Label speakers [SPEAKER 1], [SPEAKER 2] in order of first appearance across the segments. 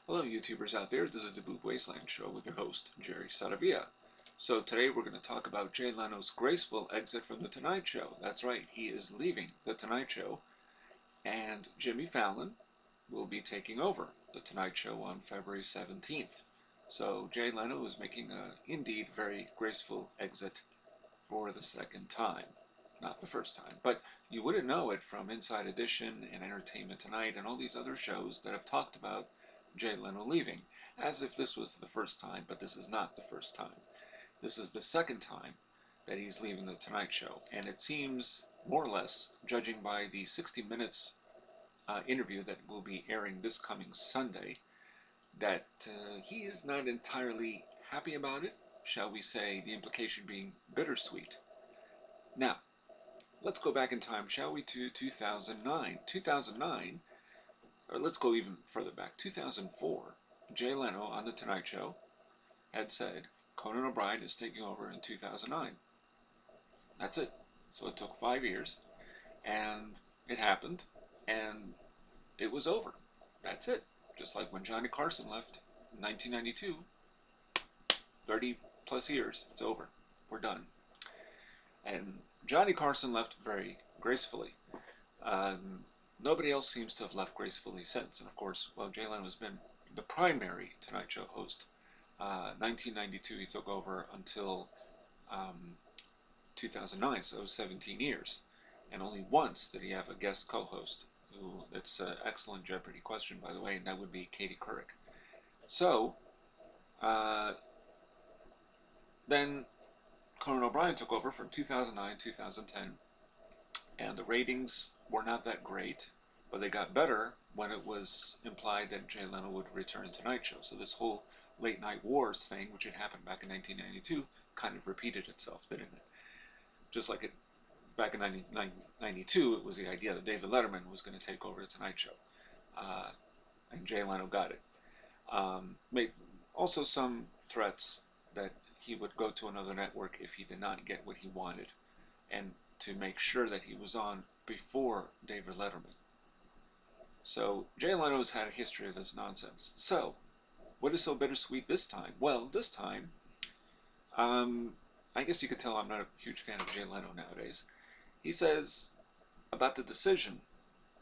[SPEAKER 1] Hello YouTubers out there, this is the Boob Wasteland Show with your host, Jerry Saravia. So today we're going to talk about Jay Leno's graceful exit from The Tonight Show. That's right, he is leaving The Tonight Show, and Jimmy Fallon will be taking over The Tonight Show on February 17th. So Jay Leno is making a, indeed, very graceful exit for the second time. Not the first time, but you wouldn't know it from Inside Edition and Entertainment Tonight and all these other shows that have talked about Jay Leno leaving, as if this was the first time, but this is not the first time. This is the second time that he's leaving The Tonight Show, and it seems, more or less, judging by the 60 Minutes interview that will be airing this coming Sunday, that he is not entirely happy about it, shall we say, the implication being bittersweet. Now, let's go back in time, shall we, to 2009. 2009, or let's go even further back, 2004, Jay Leno on The Tonight Show had said Conan O'Brien is taking over in 2009. That's it. So it took 5 years, and it happened, and it was over. That's it. Just like when Johnny Carson left in 1992, 30 plus years, it's over. We're done. And Johnny Carson left very gracefully. Nobody else seems to have left gracefully since. And of course, well, Jay Leno has been the primary Tonight Show host. 1992 he took over until 2009, so it was 17 years. And only once did he have a guest co-host, who, it's an excellent Jeopardy question, by the way, and that would be Katie Couric. So, then Conan O'Brien took over from 2009-2010, and the ratings were not that great, but they got better when it was implied that Jay Leno would return to Tonight Show. So this whole late night wars thing, which had happened back in 1992, kind of repeated itself, didn't it? Just like it back in 1992, it was the idea that David Letterman was going to take over the Tonight Show, and Jay Leno got it. Made also some threats that he would go to another network if he did not get what he wanted, and to make sure that he was on before David Letterman. So Jay Leno's had a history of this nonsense. So what is so bittersweet this time? Well, this time, I guess you could tell I'm not a huge fan of Jay Leno nowadays. He says about the decision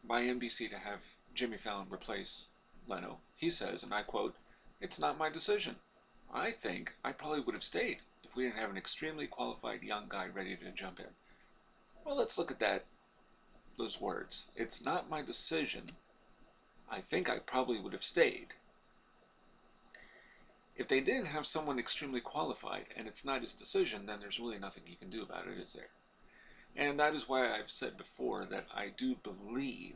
[SPEAKER 1] by NBC to have Jimmy Fallon replace Leno, he says, and I quote, "It's not my decision. I think I probably would have stayed if we didn't have an extremely qualified young guy ready to jump in." Well, let's look at those words. It's not my decision. I think I probably would have stayed. If they didn't have someone extremely qualified and it's not his decision, then there's really nothing he can do about it, is there? And that is why I've said before that I do believe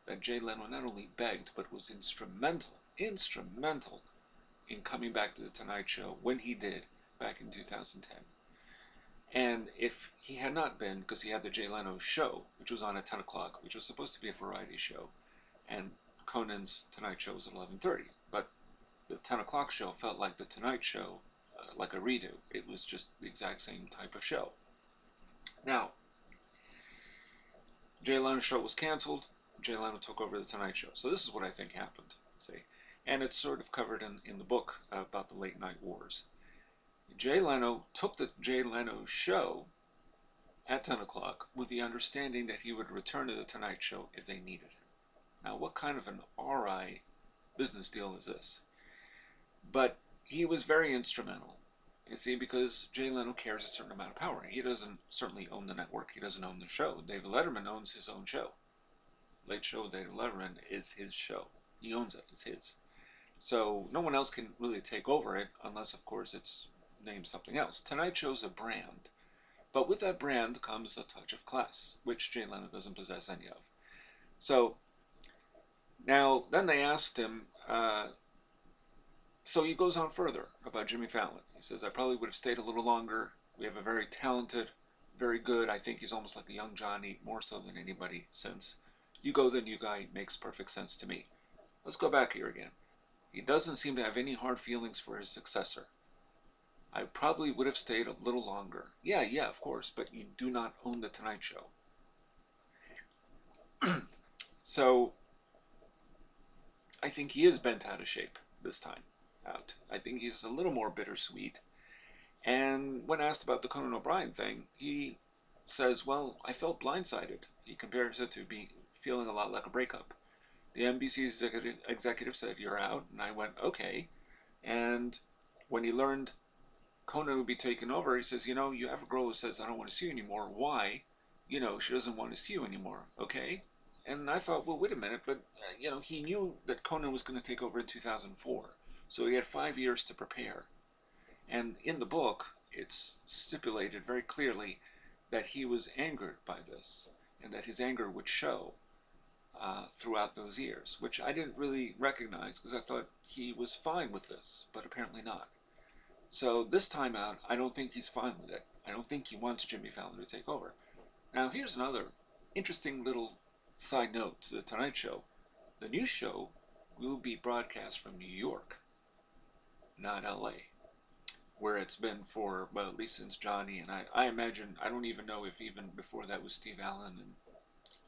[SPEAKER 1] that Jay Leno not only begged, but was instrumental in coming back to The Tonight Show when he did back in 2010. And if he had not been, because he had the Jay Leno show, which was on at 10 o'clock, which was supposed to be a variety show, and Conan's Tonight Show was at 11:30, but the 10 o'clock show felt like the Tonight Show, like a redo. It was just the exact same type of show. Now, Jay Leno's show was canceled. Jay Leno took over the Tonight Show. So this is what I think happened, see? And it's sort of covered in the book about the late night wars. Jay Leno took the Jay Leno show at 10 o'clock with the understanding that he would return to the Tonight Show if they needed him. Now, what kind of an RI business deal is this? But he was very instrumental, you see, because Jay Leno carries a certain amount of power. He doesn't certainly own the network. He doesn't own the show. David Letterman owns his own show. Late Show with David Letterman is his show. He owns it. It's his. So no one else can really take over it unless, of course, it's named something else. Tonight Show's a brand. But with that brand comes a touch of class, which Jay Leno doesn't possess any of. So now, then they asked him, so he goes on further about Jimmy Fallon. He says, I probably would have stayed a little longer. We have a very talented, very good, I think he's almost like a young Johnny, more so than anybody since. You go, the new guy, makes perfect sense to me. Let's go back here again. He doesn't seem to have any hard feelings for his successor. I probably would have stayed a little longer. Yeah, of course, but you do not own the Tonight Show. So I think he is bent out of shape this time out. I think he's a little more bittersweet. And when asked about the Conan O'Brien thing, he says, well, I felt blindsided. He compares it to feeling a lot like a breakup. The NBC executive said, you're out, and I went, okay. And when he learned Conan would be taken over, he says, you have a girl who says, I don't want to see you anymore. Why? She doesn't want to see you anymore, okay? And I thought, well, wait a minute, but, he knew that Conan was going to take over in 2004. So he had 5 years to prepare. And in the book, it's stipulated very clearly that he was angered by this, and that his anger would show throughout those years, which I didn't really recognize because I thought he was fine with this, but apparently not. So this time out, I don't think he's fine with it. I don't think he wants Jimmy Fallon to take over. Now, here's another interesting little side note to The Tonight Show. The new show will be broadcast from New York, not LA, where it's been for, well, at least since Johnny, and I imagine, I don't even know if even before that was Steve Allen and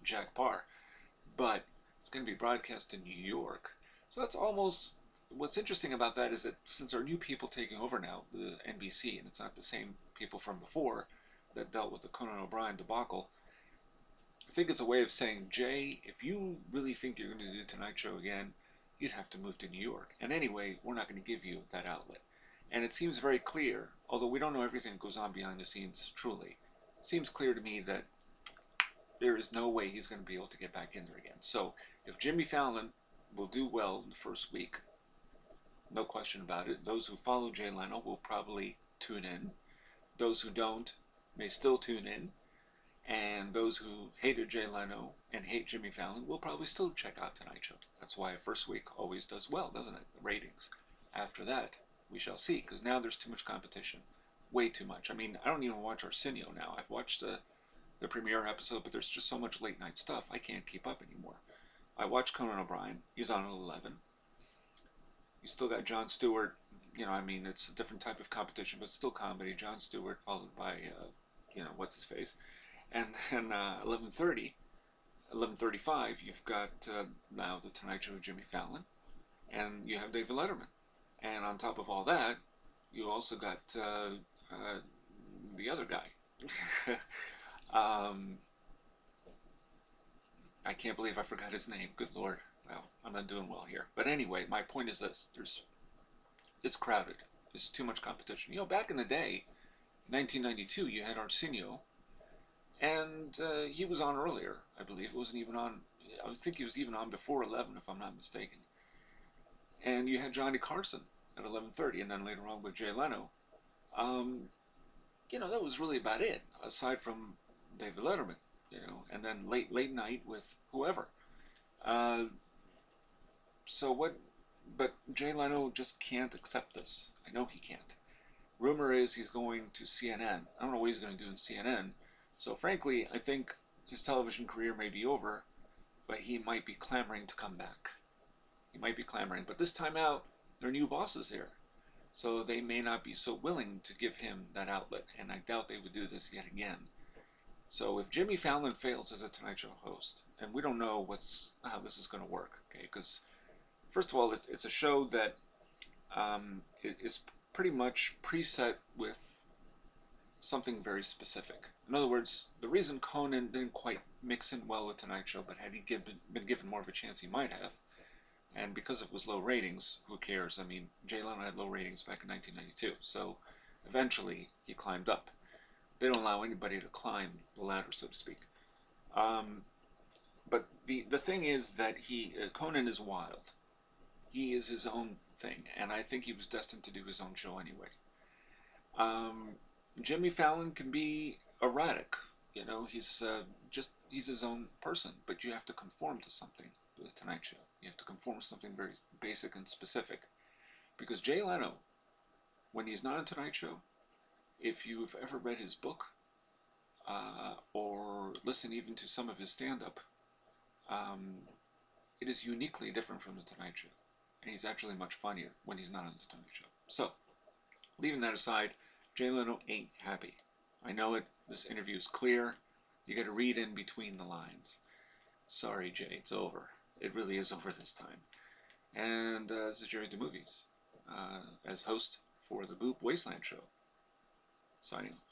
[SPEAKER 1] Jack Parr, but it's going to be broadcast in New York. So that's almost, what's interesting about that is that since there are new people taking over now, the NBC, and it's not the same people from before that dealt with the Conan O'Brien debacle, I think it's a way of saying, Jay, if you really think you're going to do Tonight Show again, you'd have to move to New York. And anyway, we're not going to give you that outlet. And it seems very clear, although we don't know everything that goes on behind the scenes truly, it seems clear to me that there is no way he's going to be able to get back in there again. So if Jimmy Fallon will do well in the first week, no question about it, those who follow Jay Leno will probably tune in. Those who don't may still tune in. And those who hated Jay Leno and hate Jimmy Fallon will probably still check out Tonight Show. That's why a first week always does well, doesn't it? The ratings. After that, we shall see, because now there's too much competition. Way too much. I mean, I don't even watch Arsenio now. I've watched the premiere episode, but there's just so much late night stuff. I can't keep up anymore. I watch Conan O'Brien. He's on at 11. You still got Jon Stewart. I mean, it's a different type of competition, but it's still comedy. Jon Stewart followed by, what's his face? And then 11:30, 11:35, you've got now the Tonight Show with Jimmy Fallon, and you have David Letterman. And on top of all that, you also got the other guy. I can't believe I forgot his name. Good Lord. Well, I'm not doing well here. But anyway, my point is this. It's crowded. There's too much competition. Back in the day, 1992, you had Arsenio, and he was on earlier, I believe. It wasn't even on, I think he was even on before 11, if I'm not mistaken. And you had Johnny Carson at 11:30, and then later on with Jay Leno. That was really about it, aside from David Letterman, and then late night with whoever. But Jay Leno just can't accept this. I know he can't. Rumor is he's going to CNN. I don't know what he's going to do in CNN. So frankly, I think his television career may be over, but he might be clamoring to come back. He might be clamoring. But this time out, there are new bosses here. So they may not be so willing to give him that outlet. And I doubt they would do this yet again. So if Jimmy Fallon fails as a Tonight Show host, and we don't know how this is going to work, okay? Because first of all, it's a show that is pretty much preset with something very specific. In other words, the reason Conan didn't quite mix in well with Tonight Show, but had he been given more of a chance, he might have. And because it was low ratings, who cares? I mean, Jay Leno had low ratings back in 1992, so eventually he climbed up. They don't allow anybody to climb the ladder, so to speak. But the thing is that Conan is wild. He is his own thing, and I think he was destined to do his own show anyway. Jimmy Fallon can be erratic. He's his own person, but you have to conform to something with the Tonight Show. You have to conform to something very basic and specific. Because Jay Leno, when he's not on Tonight Show, if you've ever read his book, or listened even to some of his stand-up, it is uniquely different from the Tonight Show. And he's actually much funnier when he's not on the Tonight Show. So, leaving that aside, Jay Leno ain't happy. I know it. This interview is clear. You got to read in between the lines. Sorry, Jay, it's over. It really is over this time. And this is Jerry the Movies, as host for the Boob Wasteland Show. Signing off.